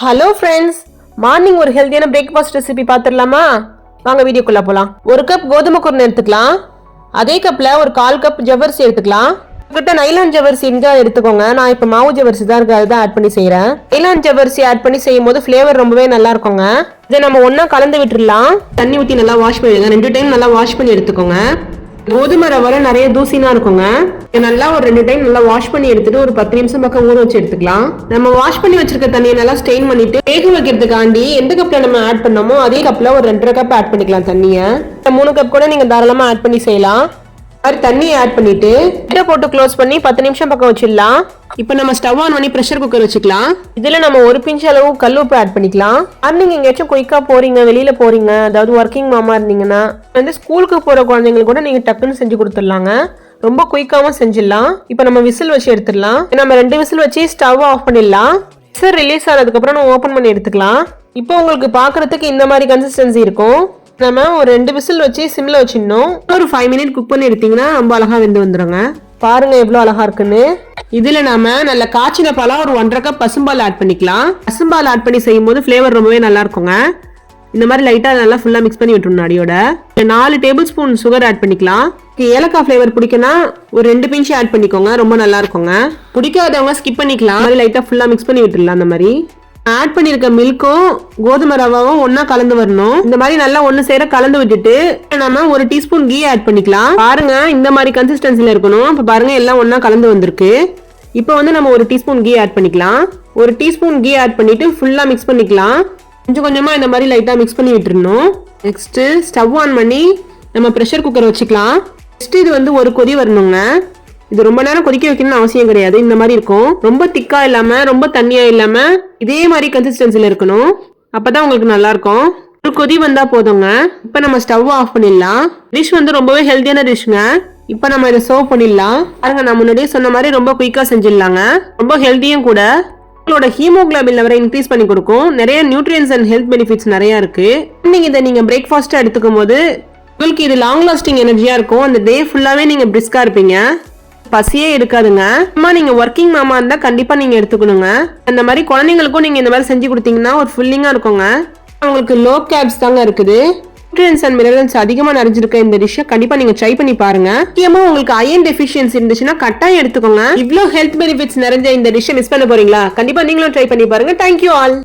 Hello friends, morning ஒரு ஹெல்தியான breakfast recipe பார்த்துடலாமா? வாங்க வீடியோக்குள்ள போகலாம். ஒரு கப் கோதுமை குருணை எடுத்துக்கலாம். அதே கப்பில் ஒரு 1/4 கப் ஜவ்வரிசி எடுத்துக்கலாம். உங்ககிட்ட நைலான் ஜவ்வரிசி இருந்தால் எடுத்துக்கோங்க. நான் இப்போ மாவு ஜவ்வரிசி தான் இருக்கு, அதுதான் ஆட் பண்ணி செய்கிறேன். நைலான் ஜவ்வரிசி ஆட் பண்ணி செய்யும் போது ஃப்ளேவர் ரொம்பவே நல்லா இருக்குங்க. இதை நம்ம ஒன்றா கலந்து விட்டுடலாம். தண்ணி ஊற்றி நல்லா வாஷ் பண்ணிடுங்க. 2 டைம் நல்லா வாஷ் பண்ணி எடுத்துக்கோங்க. கோதுமை ரவை நிறைய தூசினா இருக்குங்க. நல்லா ஒரு 2 டைம் நல்லா வாஷ் பண்ணி எடுத்துட்டு ஒரு 10 நிமிஷம் பக்கம் ஊற வச்சு எடுத்துக்கலாம். நம்ம வாஷ் பண்ணி வச்சிருக்க தண்ணியை நல்லா ஸ்டெயின் பண்ணிட்டு வேக வைக்கிறதுக்காண்டி எந்த கப்ல நம்ம ஆட் பண்ணோமோ அதே கப்ல ஒரு 2.5 கப் ஆட் பண்ணிக்கலாம். தண்ணியை 3 கப் கூட நீங்க தாராளமா ஆட் பண்ணி செய்யலாம். தண்ணியை ஆட் பண்ணிட்டு இதை போட்டு க்ளோஸ் பண்ணி 10 நிமிஷம் பக்கம் வச்சிடலாம். இப்போ நம்ம ஸ்டவ் ஆன் பண்ணி ப்ரெஷர் குக்கர் வச்சுக்கலாம். இதுல நம்ம 1 பிஞ்ச் அளவு கல்லுப்பு ஆட் பண்ணிக்கலாம். மார்னிங் எங்கேயாச்சும் குயிக்கா போறீங்க, வெளியில போறீங்க, அதாவது ஒர்க்கிங் மாமா இருந்தீங்கன்னா ஸ்கூலுக்கு போற குழந்தைங்களுக்கு கூட நீங்க டக்குன்னு செஞ்சு கொடுத்துடலாங்க. ரொம்ப குயிக்காவும் செஞ்சிடலாம். இப்போ நம்ம விசில் வச்சு எடுத்துடலாம். நம்ம 2 விசில் வச்சு ஸ்டவ் ஆஃப் பண்ணிடலாம். விசில் ரிலீஸ் ஆனதுக்கு அப்புறம் நம்ம ஓபன் பண்ணி எடுத்துக்கலாம். இப்போ உங்களுக்கு பாக்குறதுக்கு இந்த மாதிரி கன்சிஸ்டன்சி இருக்கும். நம்ம ஒரு 2 விசில் வச்சு சிம்ல வச்சிடணும். ஒரு 5 மினிட் குக் பண்ணி எடுத்தீங்கன்னா ரொம்ப அழகா வெந்து வந்துருங்க. பாருங்க எவ்வளவு அழகா இருக்குன்னு. இதுல நாம நல்ல காய்ச்சின பாலா ஒரு 1.5 கப் பசும்பால் ஆட் பண்ணிக்கலாம். பசும்பால் ஆட் பண்ணி செய்யும் போது ஃபிளேவர் ரொம்பவே நல்லா இருக்குங்க. இந்த மாதிரி லைட்டா நல்லா ஃபுல்லா மிக்ஸ் பண்ணி விட்டுறணும். அடியோட 4 டேபிள் ஸ்பூன் சுகர் ஆட் பண்ணிக்கலாம். ஏலக்காய் ஃபிளேவர் பிடிக்குன்னா ஒரு 2 பிஞ்ச் ஆட் பண்ணிக்கோங்க, ரொம்ப நல்லா இருக்குங்க. பிடிக்காதவங்க ஸ்கிப் பண்ணிக்கலாம். லைட்டா ஃபுல்லா மிக்ஸ் பண்ணி விட்டுடலாம். அந்த மாதிரி ஆட் பண்ணிருக்க மில்க்கும் கோதுமை ரவாவும் ஒன்னா கலந்து வரணும். இந்த மாதிரி நல்லா ஒன்னு சேர கலந்து விட்டுட்டு நம்ம 1 டீஸ்பூன் கீ ஆட் பண்ணிக்கலாம். பாருங்க இந்த மாதிரி கன்சிஸ்டன்சில இருக்கணும். இப்ப பாருங்க எல்லாம் ஒன்னா கலந்து வந்திருக்கு. இப்போ நம்ம 1 டீஸ்பூன் கீ ஆட் பண்ணிக்கலாம். 1 டீஸ்பூன் கீ ஆட் பண்ணிட்டு ஃபுல்லா மிக்ஸ் பண்ணிக்கலாம். கொஞ்சம் கொஞ்சமா இந்த மாதிரி லைட்டா மிக்ஸ் பண்ணி விட்டுறணும். நெக்ஸ்ட் ஸ்டவ் ஆன் பண்ணி நம்ம ப்ரெஷர் குக்கர் வச்சுக்கலாம். நெக்ஸ்ட் இது ஒரு கொதி வரணுங்க. இது ரொம்ப நேரம் கொதிக்க வைக்கணும்னு அவசியம் கிடையாது. இந்த மாதிரி இருக்கும். ரொம்ப திக்கா இல்லாம ரொம்ப தண்ணியா இல்லாம இதே மாதிரி கன்சிஸ்டன்சில இருக்கணும். அப்பதான் உங்களுக்கு நல்லா இருக்கும். ஒரு கொதி வந்தா போதுங்க. இப்ப நம்ம ஸ்டவ் ஆஃப் பண்ணிடலாம். டிஷ் ரொம்பவே ஹெல்தியான டிஷ்ங்க. இப்ப நம்ம இதை சர்வ் பண்ணிடலாம். பாருங்க, நான் முன்னாடியே சொன்ன மாதிரி ரொம்ப குயிக்கா செஞ்சிடலாங்க. ரொம்ப ஹெல்தியும் கூட. உங்களோட ஹீமோகுளோபின் லெவலை இன்க்ரீஸ் பண்ணி கொடுக்கும். நிறைய நியூட்ரியன்ஸ் அண்ட் ஹெல்த் பெனிஃபிட்ஸ் நிறைய இருக்கு. இதை நீங்க பிரேக்ஃபாஸ்டா எடுத்துக்கும் போது உங்களுக்கு இது லாங் லாஸ்டிங் எனர்ஜியா இருக்கும். அந்த டே ஃபுல்லாவே நீங்க பிரிஸ்கா இருப்பீங்க. பசியே இருக்காதுங்க. அம்மா நீங்க ஒர்க்கிங் மாமா இருந்தா கண்டிப்பா நீங்க எடுத்துக்கணுங்க. அந்த மாதிரி குழந்தைங்களுக்கும் நீங்க இந்த மாதிரி செஞ்சு கொடுத்தீங்கன்னா ஒரு ஃபுல்லிங்கா இருக்குங்க. உங்களுக்கு லோ கேப்ஸ் தாங்க இருக்குது. நியூட்ரியன்ஸ் அண்ட் மினரல்ஸ் அதிகமா நிறைஞ்சிருக்க இந்த டிஷ்ஷை கண்டிப்பா நீங்க ட்ரை பண்ணி பாருங்க. முக்கியமா உங்களுக்கு அயர்ன் டெஃபிஷியன்சி இருந்துச்சுன்னா கட்டாயம் எடுத்துக்கோங்க. இவ்வளவு ஹெல்த் பெனிஃபிட்ஸ் நிறைஞ்ச இந்த டிஷ்ஷை மிஸ் பண்ண போறீங்களா? கண்டிப்பா நீங்களும் ட்ரை பண்ணி பாருங்க. Thank you all.